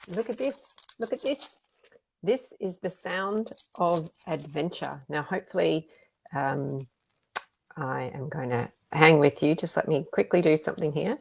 Look at this. Look at this. This is the sound of adventure. Now, hopefully, I am going to hang with you. Just let me quickly do something here.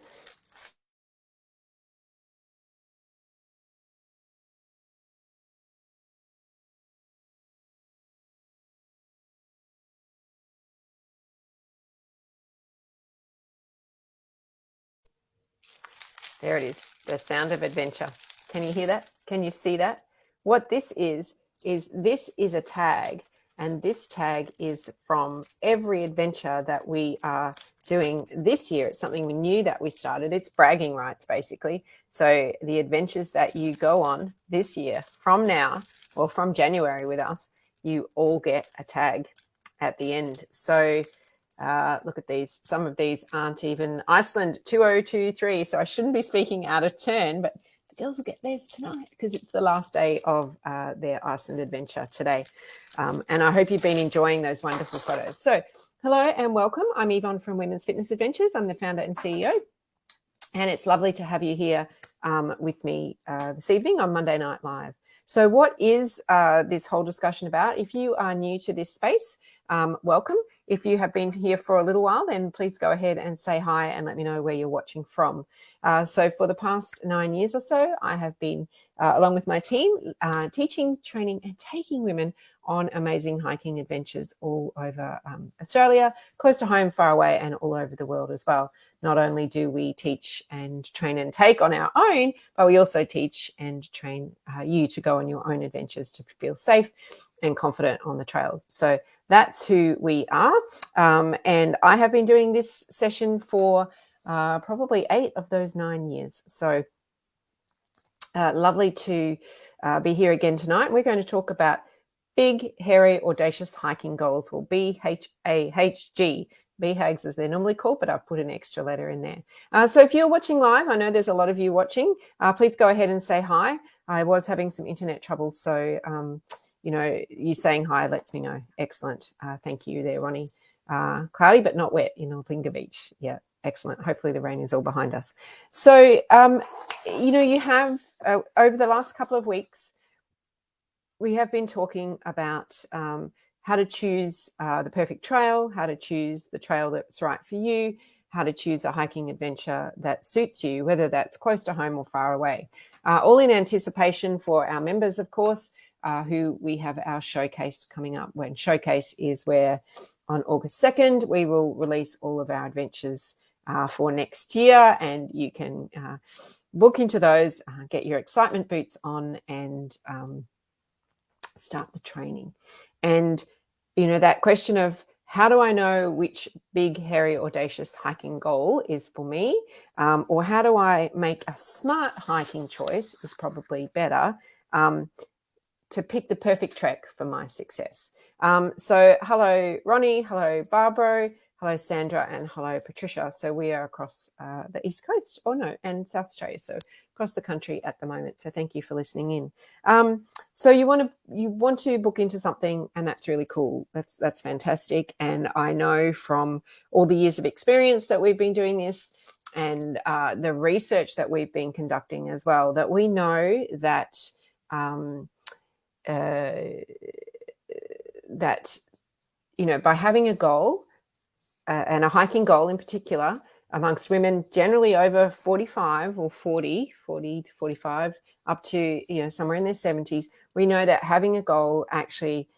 There it is, the sound of adventure. Can you hear that? Can you see that? What this is this is a tag, and this tag is from every adventure that we are doing this year. It's something new that we started. It's bragging rights, basically. So the adventures that you go on this year, from now, or from January with us, you all get a tag at the end. So look at these. Some of these aren't even Iceland 2023, so I shouldn't be speaking out of turn, but the girls will get theirs tonight because it's the last day of their Iceland adventure today. And I hope you've been enjoying those wonderful photos. So hello and welcome. I'm Yvonne from Women's Fitness Adventures. I'm the founder and CEO, and it's lovely to have you here with me this evening on Monday Night Live. So what is this whole discussion about? If you are new to this space, welcome. If you have been here for a little while, then please go ahead and say hi and let me know where you're watching from. So for the past 9 years or so, I have been, along with my team, teaching, training and taking women on amazing hiking adventures all over Australia, close to home, far away, and all over the world as well. Not only do we teach and train and take on our own, but we also teach and train you to go on your own adventures to feel safe and confident on the trails. So that's who we are. And I have been doing this session for probably 8 of those 9 years. So lovely to be here again tonight. We're going to talk about Big, Hairy, Audacious Hiking Goals, or BHAHG. BHAGs as they're normally called, but I've put an extra letter in there. So if you're watching live, I know there's a lot of you watching, please go ahead and say hi. I was having some internet trouble, so you know, you saying hi lets me know. Excellent. Thank you there, Ronnie. Cloudy but not wet in Aldinga Beach. Yeah, excellent. Hopefully the rain is all behind us. So, you know, you have, over the last couple of weeks, we have been talking about how to choose the perfect trail, how to choose the trail that's right for you, how to choose a hiking adventure that suits you, whether that's close to home or far away. All in anticipation for our members, of course, who we have our showcase coming up. When showcase is where on August 2nd, we will release all of our adventures for next year, and you can book into those, get your excitement boots on, and start the training. And, you know, that question of how do I know which big, hairy, audacious hiking goal is for me? Or how do I make a smart hiking choice is probably better to pick the perfect trek for my success. So hello, Ronnie. Hello, Barbara. Hello, Sandra. And hello, Patricia. So we are across the East Coast, and South Australia. So across the country at the moment. So thank you for listening in. So you want to book into something, and that's really cool. That's fantastic. And I know from all the years of experience that we've been doing this, and the research that we've been conducting as well, that we know that that, you know, by having a goal and a hiking goal in particular amongst women generally over 45 or 40 to 45 up to, you know, somewhere in their 70s, we know that having a goal actually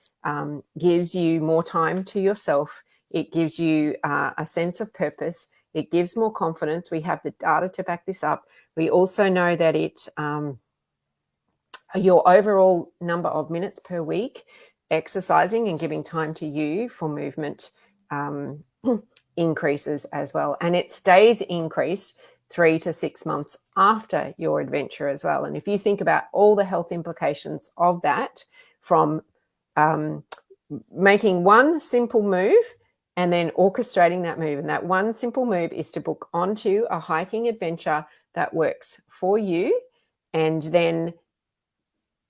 gives you more time to yourself. It gives you a sense of purpose. It gives more confidence. We have the data to back this up. We also know that it your overall number of minutes per week exercising and giving time to you for movement increases as well. And it stays increased 3 to 6 months after your adventure as well. And if you think about all the health implications of that, from making one simple move and then orchestrating that move, and that one simple move is to book onto a hiking adventure that works for you, and then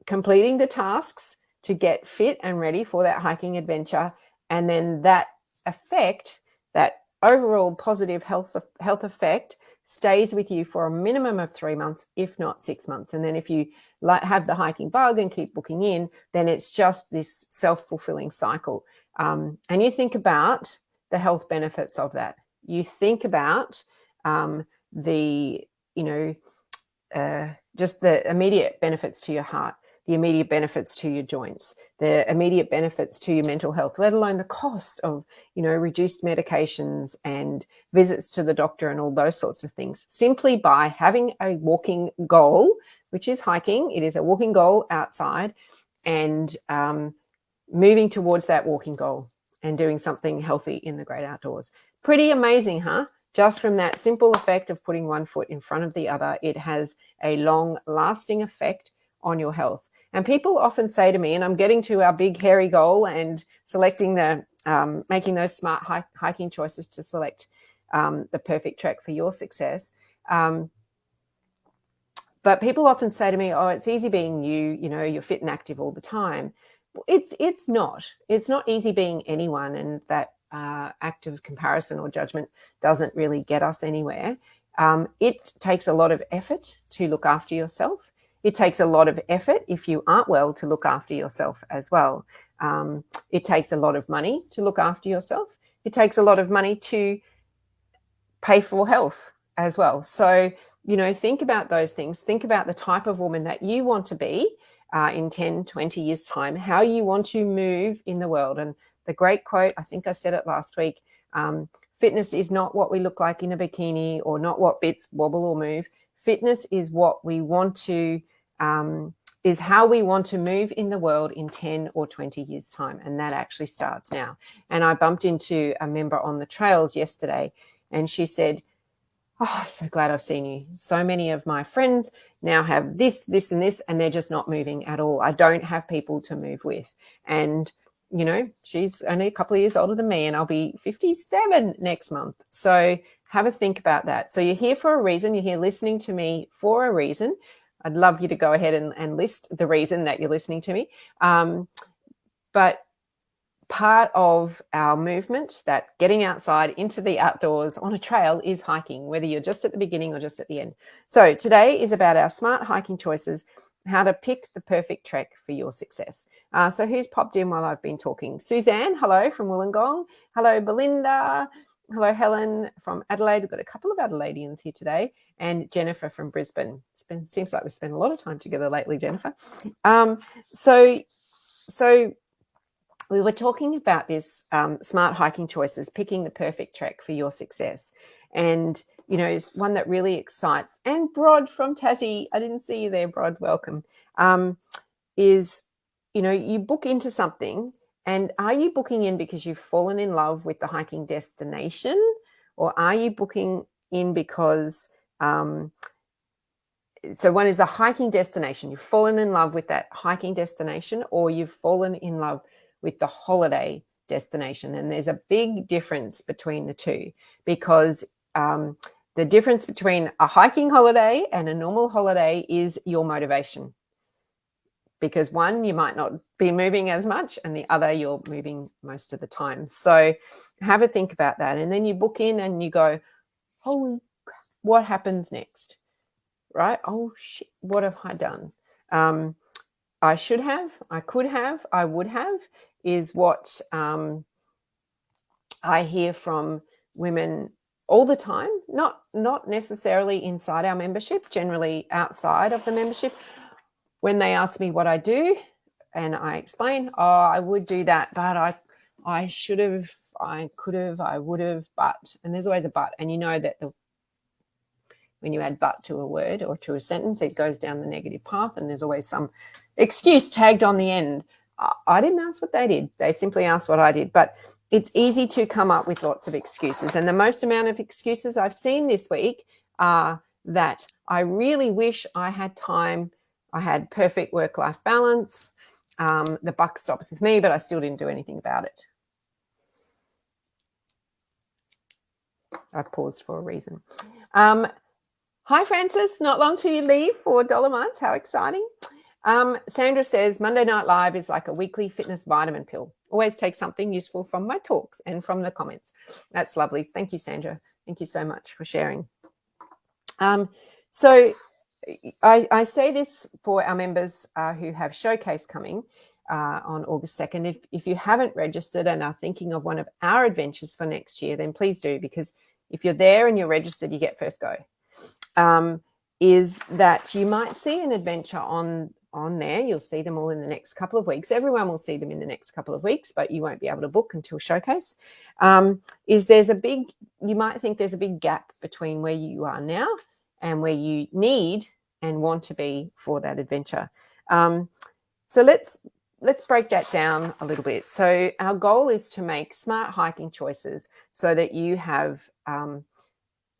completing the tasks to get fit and ready for that hiking adventure. And then that effect, that overall positive health effect stays with you for a minimum of 3 months, if not 6 months. And then if you have the hiking bug and keep booking in, then it's just this self-fulfilling cycle. And you think about the health benefits of that. You think about just the immediate benefits to your heart, the immediate benefits to your joints, the immediate benefits to your mental health, let alone the cost of, reduced medications and visits to the doctor and all those sorts of things, simply by having a walking goal, which is hiking. It is a walking goal outside, and moving towards that walking goal and doing something healthy in the great outdoors. Pretty amazing, huh? Just from that simple effect of putting one foot in front of the other, it has a long-lasting effect on your health. And people often say to me, and I'm getting to our big hairy goal and selecting making those smart hiking choices to select the perfect trek for your success. But people often say to me, oh, it's easy being you, you're fit and active all the time. It's not. It's not easy being anyone, and that act of comparison or judgment doesn't really get us anywhere. It takes a lot of effort to look after yourself. It takes a lot of effort, if you aren't well, to look after yourself as well. It takes a lot of money to look after yourself. It takes a lot of money to pay for health as well. So, think about those things. Think about the type of woman that you want to be in 10, 20 years' time, how you want to move in the world. And the great quote, I think I said it last week, fitness is not what we look like in a bikini, or not what bits wobble or move. Fitness is what we want to, is how we want to move in the world in 10 or 20 years' time. And that actually starts now. And I bumped into a member on the trails yesterday, and she said, oh, so glad I've seen you. So many of my friends now have this, this, and this, and they're just not moving at all. I don't have people to move with. And, she's only a couple of years older than me, and I'll be 57 next month. So have a think about that. So you're here for a reason. You're here listening to me for a reason. I'd love you to go ahead and list the reason that you're listening to me. But part of our movement, that getting outside into the outdoors on a trail, is hiking, whether you're just at the beginning or just at the end. So today is about our smart hiking choices, how to pick the perfect trek for your success. So who's popped in while I've been talking? Suzanne, hello from Wollongong. Hello, Belinda. Hello, Helen from Adelaide. We've got a couple of Adelaideans here today. And Jennifer from Brisbane. Seems like we've spent a lot of time together lately, Jennifer. So we were talking about this smart hiking choices, picking the perfect trek for your success. And, it's one that really excites. And Brod from Tassie, I didn't see you there, Brod, welcome, is, you book into something, and are you booking in because you've fallen in love with the hiking destination, or are you booking in because, so one is the hiking destination. You've fallen in love with that hiking destination, or you've fallen in love with the holiday destination. And there's a big difference between the two, because the difference between a hiking holiday and a normal holiday is your motivation. Because one, you might not be moving as much, and the other, you're moving most of the time. So have a think about that. And then you book in and you go, holy crap, what happens next? Right? Oh shit, what have I done? I should have, I could have, I would have, is what I hear from women all the time, not necessarily inside our membership, generally outside of the membership. When they ask me what I do, and I explain, oh, I would do that, but I should have, I could have, I would have, but, and there's always a but. And you know that when you add but to a word or to a sentence, it goes down the negative path, and there's always some excuse tagged on the end. I didn't ask what they did. They simply asked what I did. But it's easy to come up with lots of excuses. And the most amount of excuses I've seen this week are that I really wish I had time, I had perfect work-life balance, the buck stops with me, but I still didn't do anything about it. I paused for a reason. Hi, Francis. Not long till you leave for Dolomites. How exciting. Sandra says, Monday Night Live is like a weekly fitness vitamin pill. always take something useful from my talks and from the comments. That's lovely. Thank you, Sandra. Thank you so much for sharing. So I say this for our members who have Showcase coming on August 2nd. If you haven't registered and are thinking of one of our adventures for next year, then please do, because if you're there and you're registered, you get first go. Is that you might see an adventure on there. You'll see them all in the next couple of weeks. Everyone will see them in the next couple of weeks, but you won't be able to book until Showcase. You might think there's a big gap between where you are now and where you need and want to be for that adventure. So let's break that down a little bit. So our goal is to make smart hiking choices so that you have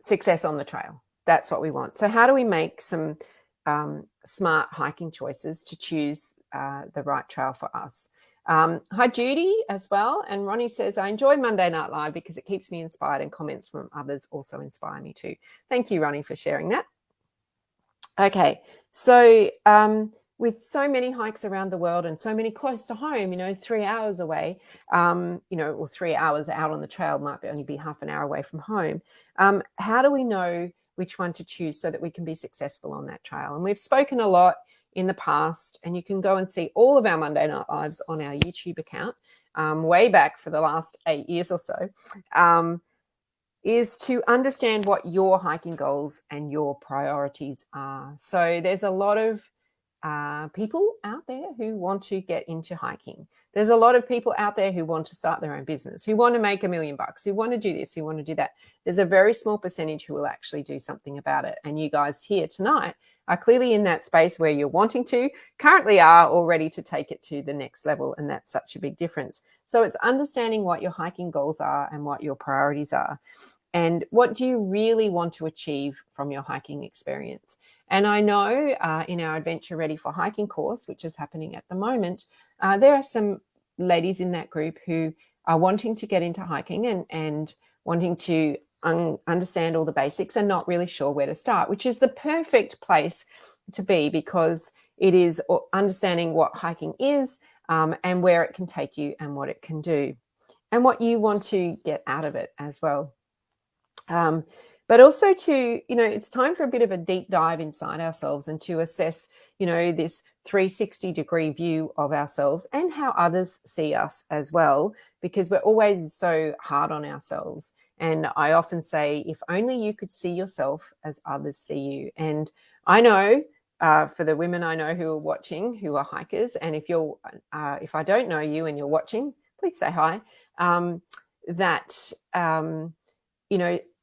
success on the trail. That's what we want. So how do we make some smart hiking choices to choose the right trail for us? Hi, Judy, as well. And Ronnie says, I enjoy Monday Night Live because it keeps me inspired, and comments from others also inspire me too. Thank you, Ronnie, for sharing that. Okay, so with so many hikes around the world and so many close to home, 3 hours away, or 3 hours out on the trail might only be half an hour away from home. How do we know which one to choose so that we can be successful on that trail? And we've spoken a lot in the past, and you can go and see all of our Monday Night Lives on our YouTube account, way back for the last 8 years or so, is to understand what your hiking goals and your priorities are. So there's a lot of people out there who want to get into hiking. There's a lot of people out there who want to start their own business, who want to make $1 million, who want to do this, who want to do that. There's a very small percentage who will actually do something about it. And you guys here tonight are clearly in that space where you're wanting to, currently are, or ready to take it to the next level. And that's such a big difference. So it's understanding what your hiking goals are and what your priorities are. And what do you really want to achieve from your hiking experience? And I know in our Adventure Ready for Hiking course, which is happening at the moment, there are some ladies in that group who are wanting to get into hiking and wanting to understand all the basics and not really sure where to start, which is the perfect place to be, because it is understanding what hiking is and where it can take you and what it can do and what you want to get out of it as well. But also to, it's time for a bit of a deep dive inside ourselves and to assess, this 360-degree view of ourselves and how others see us as well, because we're always so hard on ourselves. And I often say, if only you could see yourself as others see you. And I know for the women I know who are watching, who are hikers, and if I don't know you and you're watching, please say hi,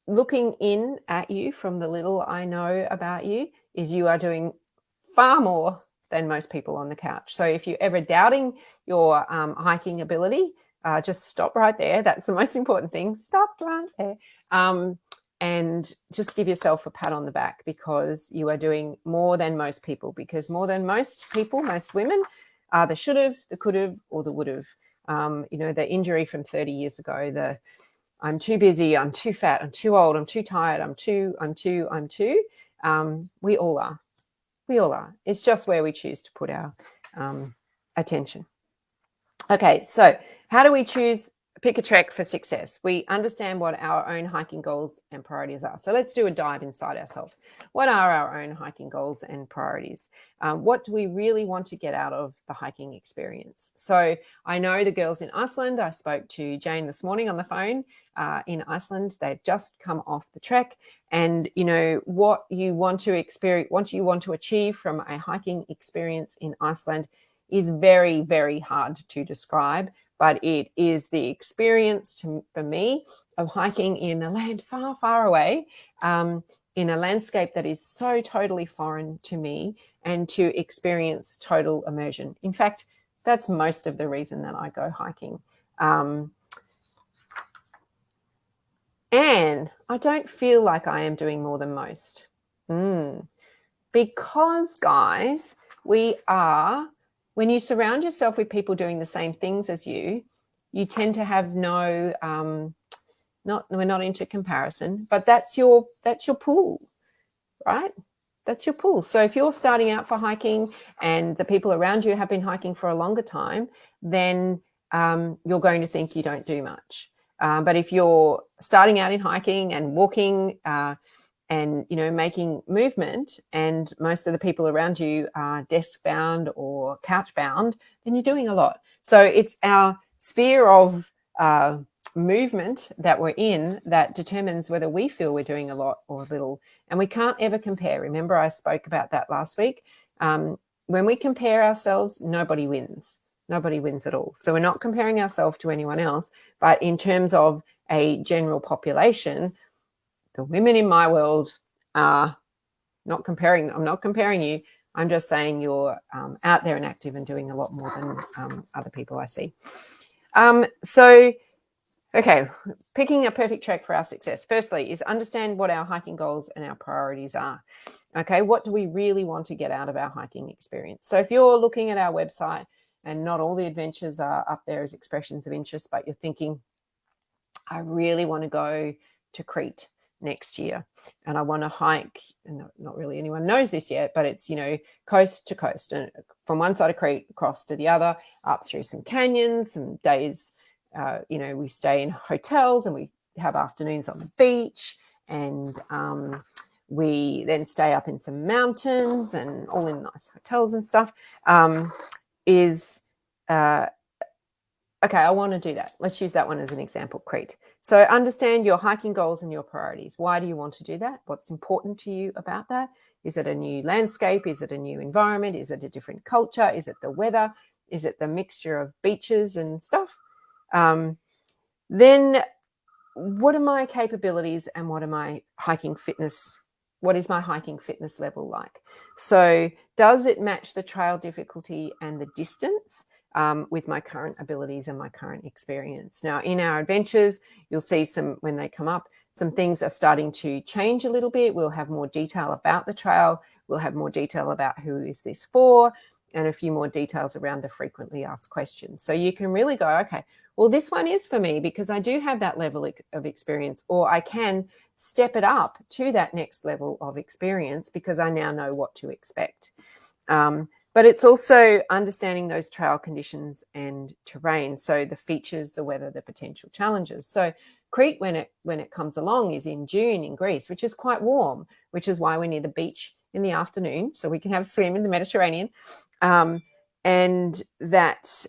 looking in at you from the little I know about you is you are doing far more than most people on the couch. So if you're ever doubting your hiking ability, just stop right there. That's the most important thing. Stop right there. And just give yourself a pat on the back, because you are doing more than most people, because more than most people, most women, the should have, the could have, or the would have. The injury from 30 years ago, I'm too busy, I'm too fat, I'm too old, I'm too tired, I'm too. We all are. We all are. It's just where we choose to put our attention. Okay, so how do we pick a trek for success? We understand what our own hiking goals and priorities are. So let's do a dive inside ourselves. What are our own hiking goals and priorities? What do we really want to get out of the hiking experience? So I know the girls in Iceland, I spoke to Jane this morning on the phone in Iceland. They've just come off the trek, and what you want to experience, what you want to achieve from a hiking experience in Iceland is very, very hard to describe. But it is the experience for me of hiking in a land far, far away, in a landscape that is so totally foreign to me, and to experience total immersion. In fact, that's most of the reason that I go hiking. And I don't feel like I am doing more than most. Because, guys, when you surround yourself with people doing the same things as you, you tend to have we're not into comparison, but that's your pool, right? That's your pool. So if you're starting out for hiking and the people around you have been hiking for a longer time, then you're going to think you don't do much. But if you're starting out in hiking and walking and, you know, making movement, and most of the people around you are desk bound or couch bound, then you're doing a lot. So it's our sphere of movement that we're in that determines whether we feel we're doing a lot or little. And we can't ever compare. Remember, I spoke about that last week. When we compare ourselves, nobody wins. Nobody wins at all. So we're not comparing ourselves to anyone else. But in terms of a general population, the women in my world are not comparing. I'm not comparing you. I'm just saying you're out there and active and doing a lot more than other people I see. Okay, picking a perfect track for our success. Firstly, is understand what our hiking goals and our priorities are. Okay, what do we really want to get out of our hiking experience? So if you're looking at our website and not all the adventures are up there as expressions of interest, but you're thinking, I really want to go to Crete next year and I want to hike, and not really anyone knows this yet, but it's, you know, coast to coast, and from one side of Crete across to the other, up through some canyons, some days. You know, we stay in hotels and we have afternoons on the beach, and we then stay up in some mountains and all in nice hotels and stuff. Okay, I want to do that. Let's use that one as an example, Crete. So understand your hiking goals and your priorities. Why do you want to do that? What's important to you about that? Is it a new landscape? Is it a new environment? Is it a different culture? Is it the weather? Is it the mixture of beaches and stuff? Then what are my capabilities and what are my hiking fitness? What is my hiking fitness level like? So does it match the trail difficulty and the distance with my current abilities and my current experience? Now, in our adventures, you'll see some, when they come up, some things are starting to change a little bit. We'll have more detail about the trail. We'll have more detail about who is this for, and a few more details around the frequently asked questions. So you can really go, okay, well, this one is for me because I do have that level of experience, or I can step it up to that next level of experience because I now know what to expect. But it's also understanding those trail conditions and terrain. So the features, the weather, the potential challenges. So Crete, when it comes along, is in June in Greece, which is quite warm, which is why we need the beach in the afternoon so we can have a swim in the Mediterranean. And that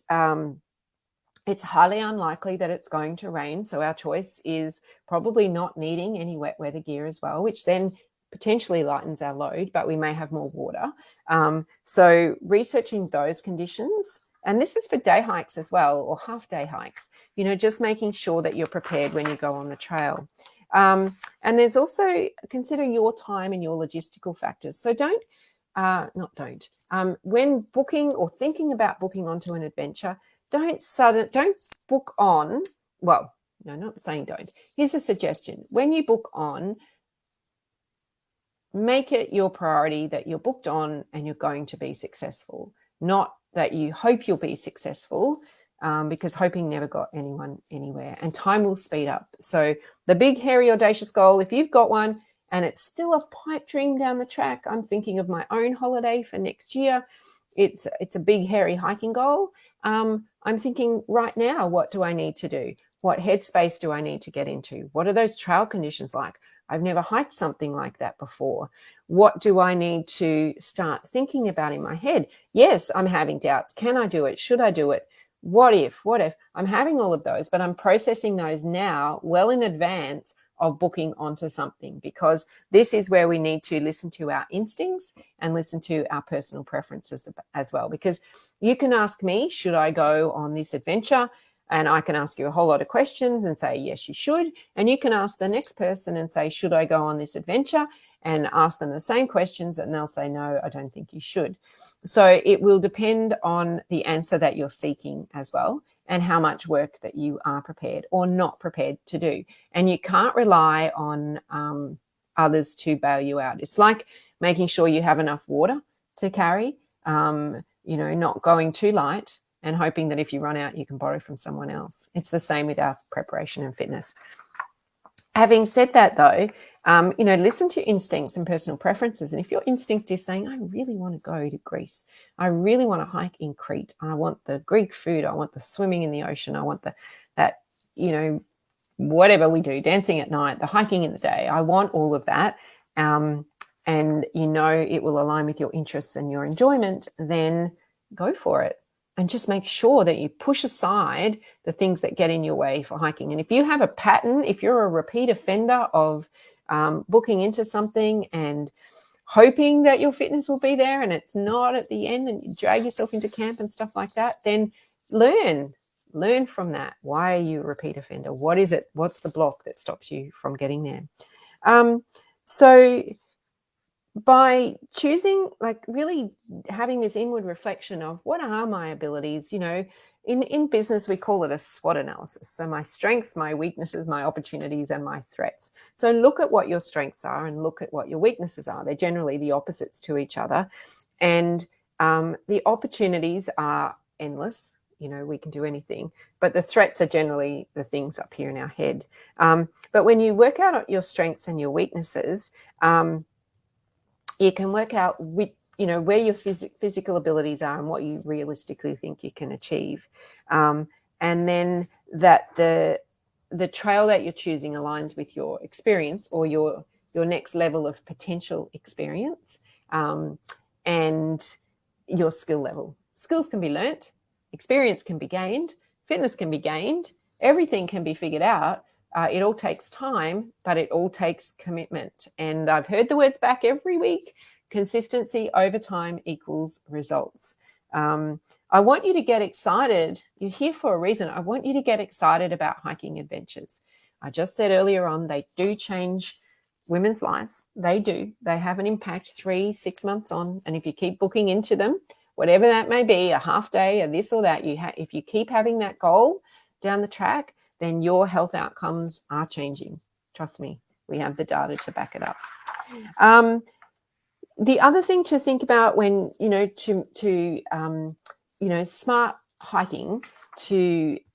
it's highly unlikely that it's going to rain. So our choice is probably not needing any wet weather gear as well, which then potentially lightens our load, but we may have more water. So researching those conditions, and this is for day hikes as well, or half day hikes, you know, just making sure that you're prepared when you go on the trail. And there's also considering your time and your logistical factors. So when booking or thinking about booking onto an adventure, don't book on. Well, no, not saying don't. Here's a suggestion. When you book on, make it your priority that you're booked on and you're going to be successful, not that you hope you'll be successful, because hoping never got anyone anywhere, and time will speed up. So the big, hairy, audacious goal, if you've got one and it's still a pipe dream down the track, I'm thinking of my own holiday for next year. It's a big, hairy hiking goal. I'm thinking right now, what do I need to do? What headspace do I need to get into? What are those trail conditions like? I've never hiked something like that before. What do I need to start thinking about in my head? Yes, I'm having doubts. Can I do it? Should I do it? What if? I'm having all of those, but I'm processing those now well in advance of booking onto something, because this is where we need to listen to our instincts and listen to our personal preferences as well. Because you can ask me, should I go on this adventure? And I can ask you a whole lot of questions and say, yes, you should. And you can ask the next person and say, should I go on this adventure? And ask them the same questions and they'll say, no, I don't think you should. So it will depend on the answer that you're seeking as well, and how much work that you are prepared or not prepared to do. And you can't rely on others to bail you out. It's like making sure you have enough water to carry, not going too light and hoping that if you run out, you can borrow from someone else. It's the same with our preparation and fitness. Having said that, though, Listen to your instincts and personal preferences. And if your instinct is saying, I really want to go to Greece, I really want to hike in Crete, I want the Greek food, I want the swimming in the ocean, I want that, whatever we do, dancing at night, the hiking in the day, I want all of that. And it will align with your interests and your enjoyment, then go for it. And just make sure that you push aside the things that get in your way for hiking. And if you have a pattern, if you're a repeat offender of booking into something and hoping that your fitness will be there and it's not at the end, and you drag yourself into camp and stuff like that, then learn from that. Why are you a repeat offender? What is it? What's the block that stops you from getting there? So by choosing, really having this inward reflection of what are my abilities, in business, we call it a SWOT analysis. So my strengths, my weaknesses, my opportunities, and my threats. So look at what your strengths are and look at what your weaknesses are. They're generally the opposites to each other. And the opportunities are endless. We can do anything. But the threats are generally the things up here in our head. But when you work out your strengths and your weaknesses, you can work out where your physical abilities are and what you realistically think you can achieve. And then that the trail that you're choosing aligns with your experience or your next level of potential experience, and your skill level. Skills can be learnt, experience can be gained, fitness can be gained, everything can be figured out. It all takes time, but it all takes commitment. And I've heard the words back every week: consistency over time equals results. I want you to get excited. You're here for a reason. I want you to get excited about hiking adventures. I just said earlier on, they do change women's lives. They do. They have an impact 3-6 months on. And if you keep booking into them, whatever that may be, a half day or this or that, if you keep having that goal down the track, then your health outcomes are changing. Trust me, we have the data to back it up. The other thing to think about when, smart hiking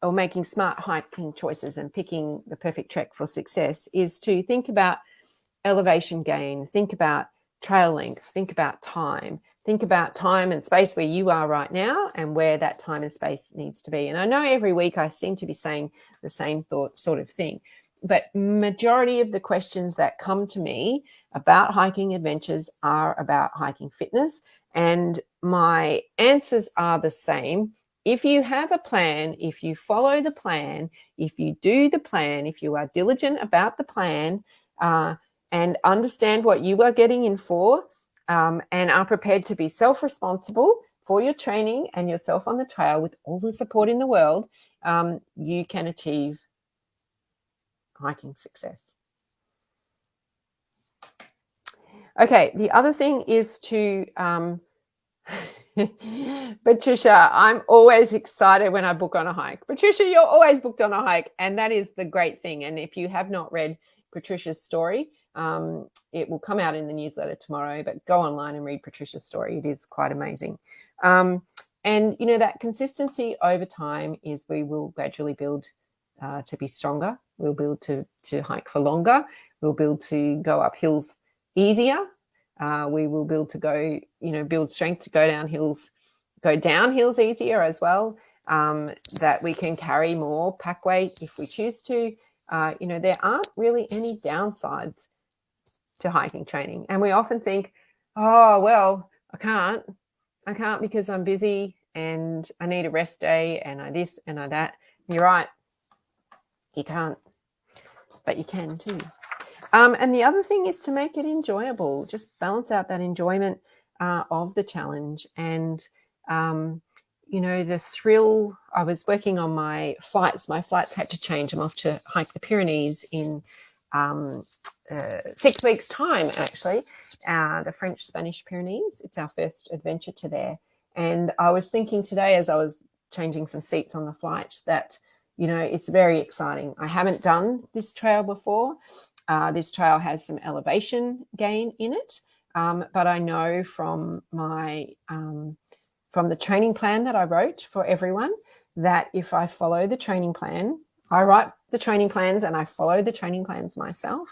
or making smart hiking choices and picking the perfect trek for success is to think about elevation gain, think about trail length, think about time and space where you are right now and where that time and space needs to be. And I know every week I seem to be saying the same sort of thing, but majority of the questions that come to me about hiking adventures are about hiking fitness, and my answers are the same. If you have a plan, if you follow the plan, if you do the plan, if you are diligent about the plan, and understand what you are getting in for, and are prepared to be self-responsible for your training and yourself on the trail with all the support in the world, you can achieve hiking success. Okay, the other thing is to, Patricia, I'm always excited when I book on a hike. Patricia, you're always booked on a hike, and that is the great thing. And if you have not read Patricia's story, it will come out in the newsletter tomorrow, but go online and read Patricia's story. It is quite amazing. And, that consistency over time is we will gradually build to be stronger. We'll build to hike for longer. We'll build to go up hills easier. We will build to go, build strength to go down hills easier as well. That we can carry more pack weight if we choose to. There aren't really any downsides to hiking training. And we often think, oh, well, I can't because I'm busy and I need a rest day and I this and I that. You're right. You can't, but you can too. And the other thing is to make it enjoyable. Just balance out that enjoyment of the challenge. And, the thrill. I was working on my flights. My flights had to change. I'm off to hike the Pyrenees in 6 weeks' time, actually, the French-Spanish Pyrenees. It's our first adventure to there. And I was thinking today as I was changing some seats on the flight that, it's very exciting. I haven't done this trail before. This trail has some elevation gain in it, but I know from my from the training plan that I wrote for everyone that if I follow the training plan, I write the training plans and I follow the training plans myself.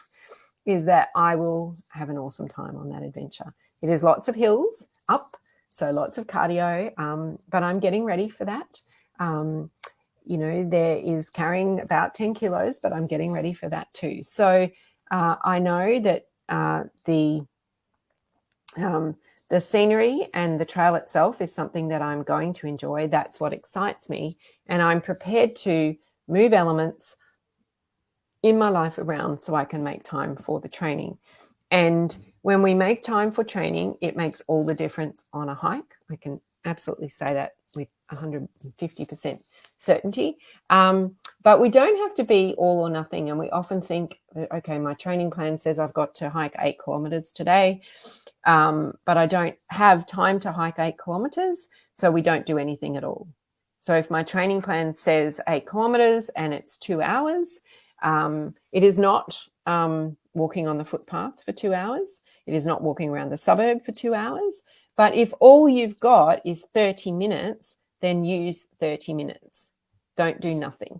is that I will have an awesome time on that adventure. It is lots of hills up, so lots of cardio, but I'm getting ready for that. There is carrying about 10 kilos, but I'm getting ready for that too. So I know that the scenery and the trail itself is something that I'm going to enjoy. That's what excites me. And I'm prepared to move elements in my life around so I can make time for the training. And when we make time for training, it makes all the difference on a hike. I can absolutely say that with 150% certainty. But we don't have to be all or nothing. And we often think, okay, my training plan says I've got to hike 8 kilometers today, but I don't have time to hike 8 kilometers, so we don't do anything at all. So if my training plan says 8 kilometers and it's 2 hours, it is not walking on the footpath for 2 hours. It is not walking around the suburb for 2 hours. But if all you've got is 30 minutes, then use 30 minutes. Don't do nothing.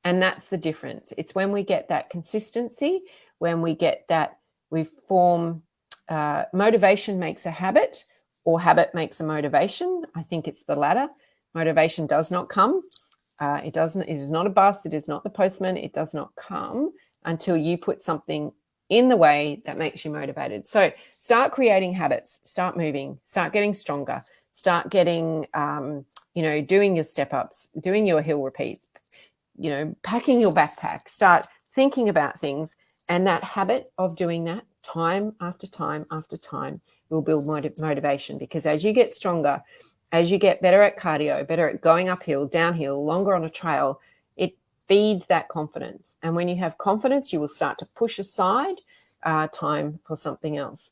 And that's the difference. It's when we get that consistency, when we get that, we form motivation makes a habit, or habit makes a motivation. I think it's the latter. Motivation does not come. It is not a bus. It is not the postman. It does not come until you put something in the way that makes you motivated. So start creating habits, start moving, start getting stronger, start getting, doing your step ups, doing your hill repeats, packing your backpack, start thinking about things. And that habit of doing that time after time after time will build motivation, because as you get stronger, as you get better at cardio, better at going uphill, downhill, longer on a trail, it feeds that confidence. And when you have confidence, you will start to push aside time for something else.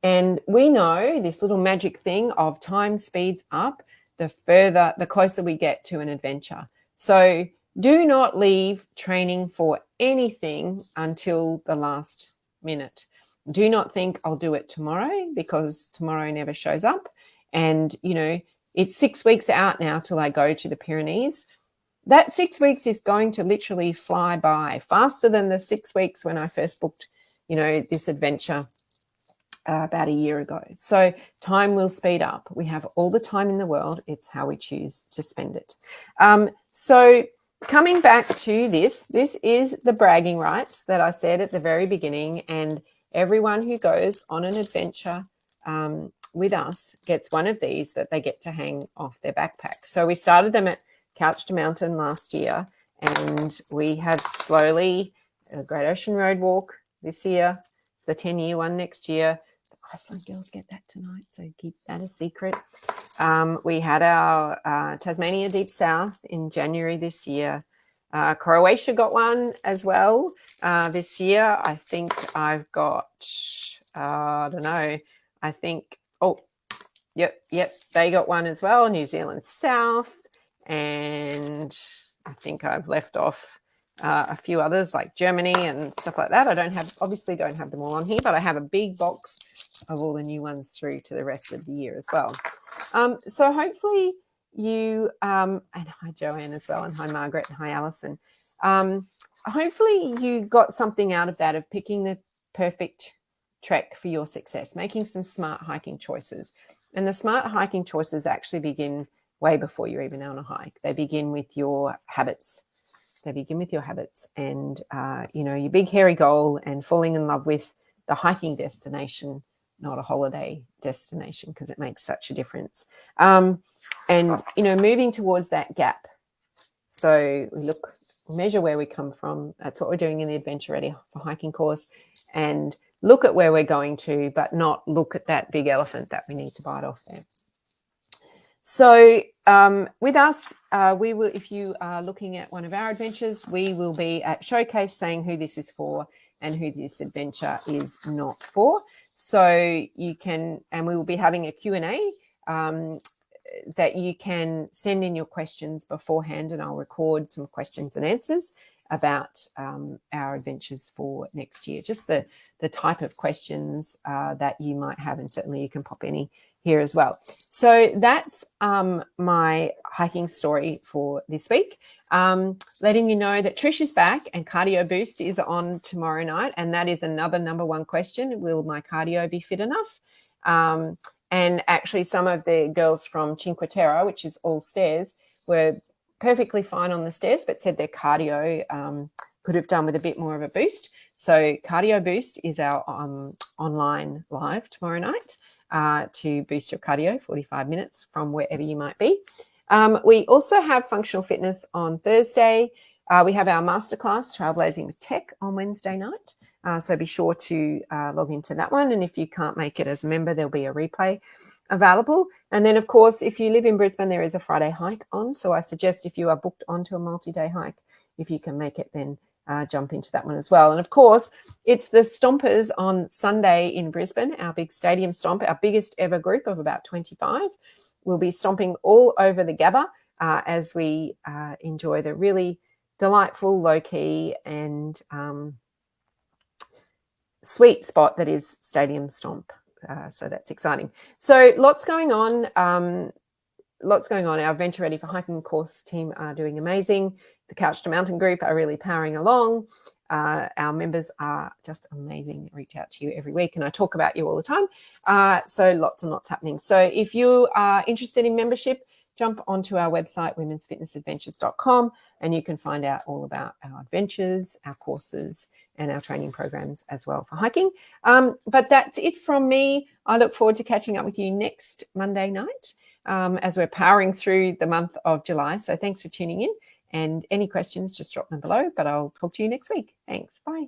And we know this little magic thing of time speeds up the closer we get to an adventure. So do not leave training for anything until the last minute. Do not think I'll do it tomorrow, because tomorrow never shows up. And, it's 6 weeks out now till I go to the Pyrenees. That 6 weeks is going to literally fly by faster than the 6 weeks when I first booked, this adventure about a year ago. So time will speed up. We have all the time in the world. It's how we choose to spend it. So coming back to this is the bragging rights that I said at the very beginning, and everyone who goes on an adventure with us gets one of these that they get to hang off their backpack. So we started them at Couch to Mountain last year, and we have slowly a Great Ocean Road Walk this year, the 10-year one next year. The Iceland girls get that tonight, so keep that a secret. We had our Tasmania Deep South in January this year. Croatia got one as well this year. I think I've got, yep, they got one as well. New Zealand South, and I think I've left off a few others like Germany and stuff like that. Obviously don't have them all on here, but I have a big box of all the new ones through to the rest of the year as well. So hopefully you, and hi Joanne as well, and hi Margaret, and hi Alison. Hopefully you got something out of that, of picking the perfect trek for your success, making some smart hiking choices. And the smart hiking choices actually begin way before you're even on a hike. They begin with your habits. And, your big hairy goal, and falling in love with the hiking destination, not a holiday destination, because it makes such a difference. And moving towards that gap. So we measure where we come from. That's what we're doing in the Adventure Ready for Hiking course, and look at where we're going to, but not look at that big elephant that we need to bite off there. So with us, we will, if you are looking at one of our adventures, we will be at Showcase saying who this is for and who this adventure is not for. So you can, and we will be having a Q&A that you can send in your questions beforehand, and I'll record some questions and answers. about our adventures for next year, just the type of questions that you might have, and certainly you can pop any here as well. So that's my hiking story for this week. Letting you know that Trish is back and Cardio Boost is on tomorrow night, and that is another #1 question: will my cardio be fit enough? And actually, some of the girls from Cinque Terre, which is all stairs, were perfectly fine on the stairs, but said their cardio could have done with a bit more of a boost. So Cardio Boost is our online live tomorrow night to boost your cardio, 45 minutes from wherever you might be. We also have functional fitness on Thursday. We have our masterclass, Trailblazing with Tech, on Wednesday night. So be sure to log into that one. And if you can't make it as a member, there'll be a replay available. And then, of course, if you live in Brisbane, there is a Friday hike on. So I suggest if you are booked onto a multi-day hike, if you can make it, then jump into that one as well. And, of course, it's the Stompers on Sunday in Brisbane, our big stadium stomp, our biggest ever group of about 25. We'll be stomping all over the Gabba as we enjoy the really delightful, low-key and sweet spot that is Stadium Stomp. So that's exciting. So lots going on. Our Venture Ready for Hiking course team are doing amazing. The Couch to Mountain group are really powering along. Our members are just amazing. I reach out to you every week and I talk about you all the time. So lots and lots happening. So if you are interested in membership, jump onto our website, womensfitnessadventures.com, and you can find out all about our adventures, our courses, and our training programs as well for hiking. But that's it from me. I look forward to catching up with you next Monday night as we're powering through the month of July. So thanks for tuning in. And any questions, just drop them below. But I'll talk to you next week. Thanks. Bye.